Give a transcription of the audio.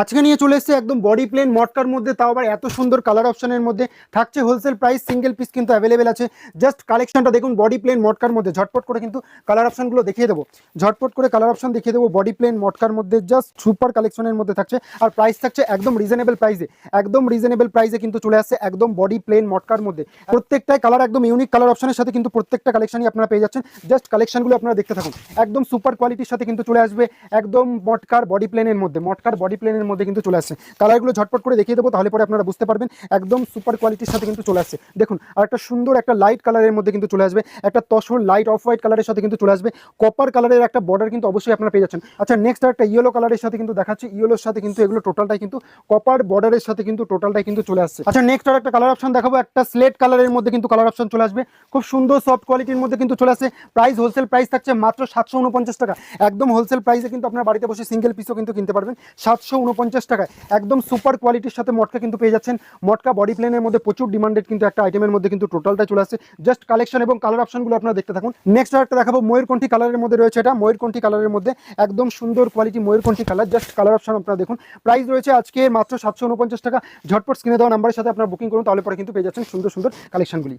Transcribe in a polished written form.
আজকে নিয়ে চলে এসেছে একদম বডি প্লেন মটকার মধ্যে, তাও আবার এত সুন্দর কালার অপশনের মধ্যে থাকছে। হোলসেল প্রাইস, সিঙ্গেল পিস কিন্তু অ্যাভেলেবেল আছে। জাস্ট কালেকশনটা দেখুন, বডি প্লেন মটকার মধ্যে ঝটপট করে কিন্তু কালার অপশনগুলো দেখিয়ে দেবো। ঝটপট করে কালার অপশন দেখিয়ে দেবো। বডি প্লেন মটকার মধ্যে জাস্ট সুপার কালেকশনের মধ্যে থাকছে, আর প্রাইস থাকছে একদম রিজনেবল প্রাইসে। একদম রিজনেবল প্রাইসে কিন্তু চলে আসছে একদম বডি প্লেন মটকার মধ্যে। প্রত্যেকটাই কালার একদম ইউনিক কালার অপশনের সাথে কিন্তু প্রত্যেকটা কালেকশনই আপনারা পেয়ে যাচ্ছেন। জাস্ট কালেকশনগুলো আপনারা দেখতে থাকুন। একদম সুপার কোয়ালিটির সাথে কিন্তু চলে আসবে একদম মটকার বডি প্লেনের মধ্যে। মটকার বডি প্লেনের মধ্যে কিন্তু চলে আসছে। কালারগুলো ঝটপট করে দেখিয়ে দেবো, তাহলে পরে আপনারা বুঝতে পারবেন। একদম সুপার কোয়ালিটির সাথে কিন্তু চলে আসছে। দেখুন, আর একটা সুন্দর একটা লাইট কালারের মধ্যে কিন্তু চলে আসবে, একটা তসর লাইট অফ হোয়াইট কালারের সাথে কিন্তু চলে আসবে। কপার কালারের একটা বর্ডার কিন্তু অবশ্যই আপনারা পেয়ে যাচ্ছেন। আচ্ছা, নেক্সট একটা ইয়েলো কালারের সাথে কিন্তু দেখাচ্ছি। ইয়েলোর সাথে কিন্তু এগুলো টোটালটাই কিন্তু কপার বর্ডারের সাথে কিন্তু টোটালটাই কিন্তু চলে আসছে। আচ্ছা, নেক্সট আর একটা কালার অপশন দেখাবো। একটা স্লেট কালারের মধ্যে কিন্তু কালার অপশন চলে আসবে, খুব সুন্দর সফট কোয়ালিটির মধ্যে কিন্তু চলে আসছে। প্রাইস, হোলসেল প্রাইস থাকছে মাত্র 749 টাকা। একদম হোলসেল প্রাইসে কিন্তু আপনার বাড়িতে বসে সিঙ্গেল পিসও কিন্তু কিনতে পারবেন 749 টাকায়। একদম সুপার কোয়ালিটির সাথে মটকা কিন্তু পেয়ে যাচ্ছেন। মটকা বডি প্লেনের মধ্যে প্রচুর ডিমান্ডেড কিন্তু একটা আইটেমের মধ্যে কিন্তু টোটালটা চলে আসছে। জাস্ট কালেকশন এবং কালার অপশনগুলো আপনারা দেখতে থাকুন। নেক্সট একটা দেখাবো, ময়ূরকণ্ঠী কালারের মধ্যে রয়েছে। এটা ময়ূরকণ্ঠী কালারের মধ্যে একদম সুন্দর কোয়ালিটি ময়ূরকণ্ঠী কালার। জাস্ট কালার অপশন আপনারা দেখুন। প্রাইস রয়েছে আজকে মাত্র 749 টাকা। ঝটপট স্ক্রিনে দেওয়া নাম্বারের সাথে আপনারা বুকিং করুন, তাহলে পরে কিন্তু পেয়ে যাচ্ছেন সুন্দর সুন্দর কালেকশনগুলি।